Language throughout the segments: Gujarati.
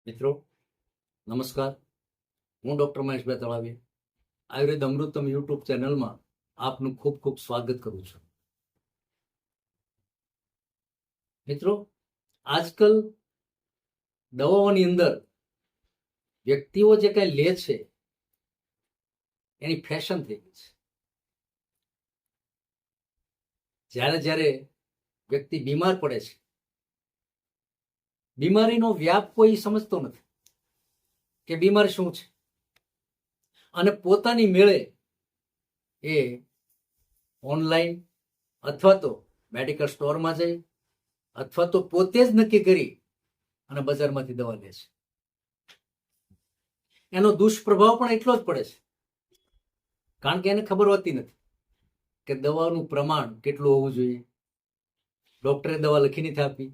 મિત્રો નમસ્કાર, હું ડૉક્ટર મહેશભાઈ તળાવી આયુર્વેદ અમૃતમ યુટ્યુબ ચેનલમાં આપનું ખૂબ ખૂબ સ્વાગત કરું છું. મિત્રો, આજકાલ દવાઓની અંદર વ્યક્તિઓ જે કંઈ લે છે એની ફેશન થઈ ગઈ છે. જ્યારે જ્યારે વ્યક્તિ બીમાર પડે છે, બીમારીનો વ્યાપ કોઈ સમજતો નથી કે બીમારી શું છે, અને પોતાની મેળે એ ઓનલાઈન અથવા તો મેડિકલ સ્ટોરમાં જઈ અથવા તો પોતે જ નક્કી કરી અને બજારમાંથી દવા લે છે. એનો દુષ્પ્રભાવ પણ એટલો જ પડે છે, કારણ કે એને ખબર હોતી નથી કે દવાનું પ્રમાણ કેટલું હોવું જોઈએ. ડૉક્ટરે દવા લખી નથી આપી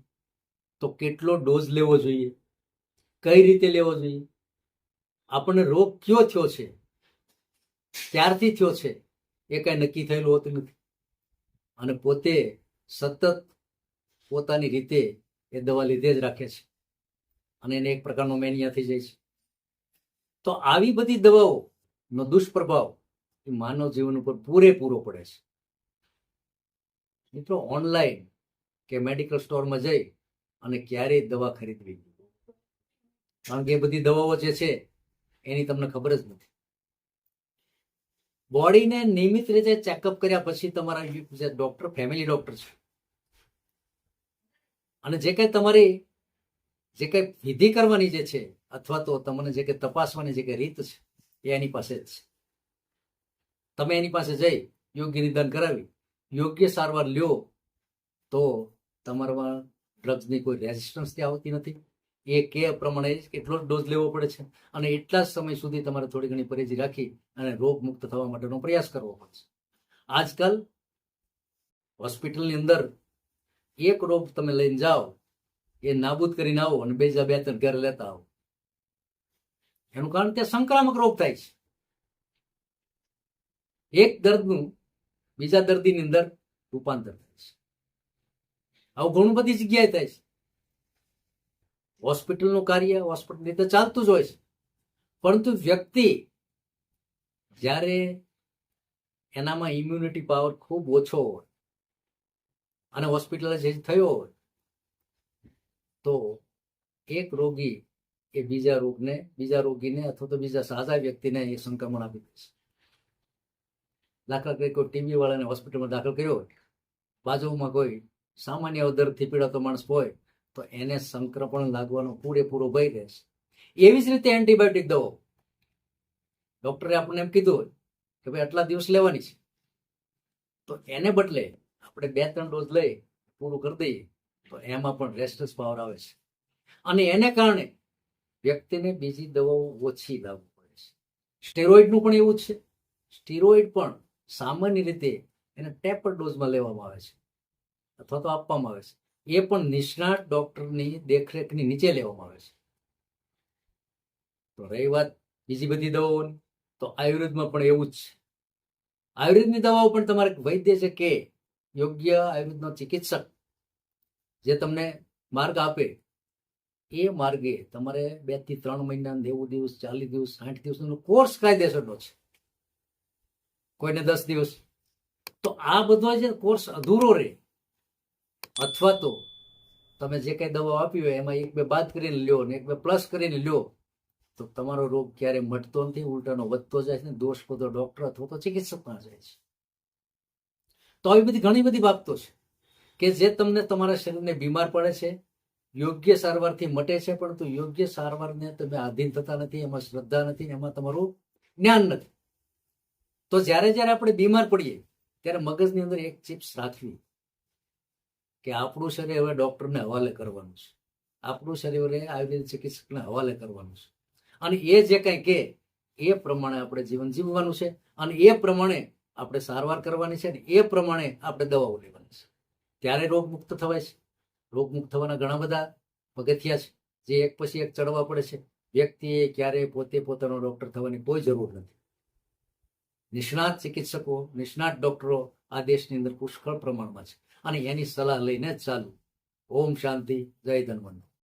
તો કેટલો ડોઝ લેવો જોઈએ, કઈ રીતે લેવો જોઈએ, આપણને રોગ કયો થયો છે, ક્યારથી થયો છે, એ કઈ નક્કી થયેલું હોતું નથી. અને પોતે સતત પોતાની રીતે એ દવા લીધે જ રાખે છે અને એને એક પ્રકારનો મેનિયા થઈ જાય છે. તો આવી બધી દવાઓનો દુષ્પ્રભાવ એ માનવ જીવન ઉપર પૂરેપૂરો પડે છે. મિત્રો, ઓનલાઈન કે મેડિકલ સ્ટોરમાં જઈ અને ક્યારેય દવા ખરીદવી, કારણ કે એ બધી દવાઓ જે છે એની તમને ખબર જ નથી. બોડીને નિયમિત રીતે ચેકઅપ કર્યા પછી તમારા જે ડોક્ટર ફેમિલી ડોક્ટર છે, અને જે કંઈ તમારી જે કંઈ વિધિ કરવાની જે છે અથવા તો તમને જે કંઈ તપાસવાની જે કંઈ રીત છે એ એની પાસે જ છે. તમે એની પાસે જઈ યોગ્ય નિદાન કરાવી યોગ્ય સારવાર લ્યો તો તમારામાં ડ્રગ્સની કોઈ રેઝિસ્ટન્સ ત્યાં આવતી નથી. એ કે પ્રમાણે એટલો જ ડોઝ લેવો પડે છે અને એટલા જ સમય સુધી તમારે થોડી ઘણી પરેજી રાખી અને રોગ મુક્ત થવા માટેનો પ્રયાસ કરવો પડશે. આજકાલ હોસ્પિટલની અંદર એક રોગ તમે લઈને જાઓ, એ નાબૂદ કરીને આવો અને બીજા 2-3 ઘરે લેતા આવો. એનું કારણ કે સંક્રામક રોગ થાય છે. એક દર્દનું બીજા દર્દીની અંદર રૂપાંતર થાય છે. આવું ઘણું બધી જગ્યાએ થાય છે. હોસ્પિટલનું કાર્ય હોસ્પિટલ રીતે ચાલતું જ હોય છે, પરંતુ વ્યક્તિ જ્યારે એનામાં ઇમ્યુનિટી પાવર ખૂબ ઓછો હોય અને હોસ્પિટલાઇઝ થયો હોય તો એક રોગી એ બીજા રોગીને અથવા તો બીજા સાજા વ્યક્તિને એ સંક્રમણ આપી દે છે. દાખલા તરીકે કોઈ ટીબી વાળાને હોસ્પિટલમાં દાખલ કર્યો હોય, બાજુમાં કોઈ સામાન્ય દર્દથી પીડાતો માણસ હોય તો એને સંક્રમણ લાગવાનો પૂરેપૂરો ભય રહે છે. એવી જ રીતે એન્ટીબાયોટિક દવાઓ ડોક્ટરે આપણને એમ કીધું હોય કે ભાઈ આટલા દિવસ લેવાની છે, તો એને બદલે આપણે 2-3 ડોઝ લઈ પૂરું કરી દઈએ તો એમાં પણ રેસ્ટલેસ પાવર આવે છે અને એને કારણે વ્યક્તિને બીજી દવાઓ ઓછી લાગુ પડે છે. સ્ટેરોઇડનું પણ એવું જ છે. સ્ટેરોઇડ પણ સામાન્ય રીતે એને ટેપર ડોઝમાં લેવામાં આવે છે અથવા તો આપવામાં આવે છે. એ પણ નિષ્ણાત ડોક્ટરની દેખરેખની નીચે લેવામાં આવે છે. તો રહી વાત બીજી બધી દવાઓની, તો આયુર્વેદમાં પણ એવું જ છે. આયુર્વેદની દવાઓ પણ તમારે વૈદ્ય છે કે યોગ્ય આયુર્વેદનો ચિકિત્સક જે તમને માર્ગ આપે એ માર્ગે તમારે 2 થી 3 મહિના, 90 દિવસ, 40 દિવસ, 60 દિવસનો કોર્સ કાયદેસરનો છે, કોઈને 10 દિવસ. તો આ બધો જે કોર્સ અધૂરો રહે અથવા તો તમે જે કઈ દવા આપી હોય એમાં 1-2 બાદ કરીને લ્યો ને 1-2 પ્લસ કરીને લ્યો તો તમારો રોગ ક્યારે મટતો નથી, ઉલટાનો વધતો જાય છે. દોષ બધો ડોક્ટર અથવા તો ચિકિત્સકમાં જાય છે. તો આવી બધી ઘણી બધી બાબતો છે કે જે તમને તમારા શરીરને બીમાર પડે છે, યોગ્ય સારવારથી મટે છે, પરંતુ યોગ્ય સારવારને તમે આધીન થતા નથી, એમાં શ્રદ્ધા નથી, એમાં તમારું જ્ઞાન નથી. તો જ્યારે જ્યારે આપણે બીમાર પડીએ ત્યારે મગજની અંદર એક ચિપ્સ રાખવી કે આપણું શરીર હવે ડોક્ટરને હવાલે કરવાનું છે, આપણું શરીર હવે આયુર્વેદ ચિકિત્સકને હવાલે કરવાનું છે, અને એ જે કંઈ કહે એ પ્રમાણે આપણે જીવન જીવવાનું છે અને એ પ્રમાણે આપણે સારવાર કરવાની છે અને એ પ્રમાણે આપણે દવાઓ લેવાની છે. ત્યારે રોગ મુક્ત થવાય છે. રોગ મુક્ત થવાના ઘણા બધા પગથિયા છે જે એક પછી એક ચડવા પડે છે. વ્યક્તિએ ક્યારેય પોતે પોતાનો ડોક્ટર થવાની કોઈ જરૂર નથી. નિષ્ણાત ચિકિત્સકો, નિષ્ણાત ડોક્ટરો આ દેશની અંદર પુષ્કળ પ્રમાણમાં છે અને એની સલાહ લઈને જ ચાલુ. ઓમ શાંતિ, જય ધન્વંતરી.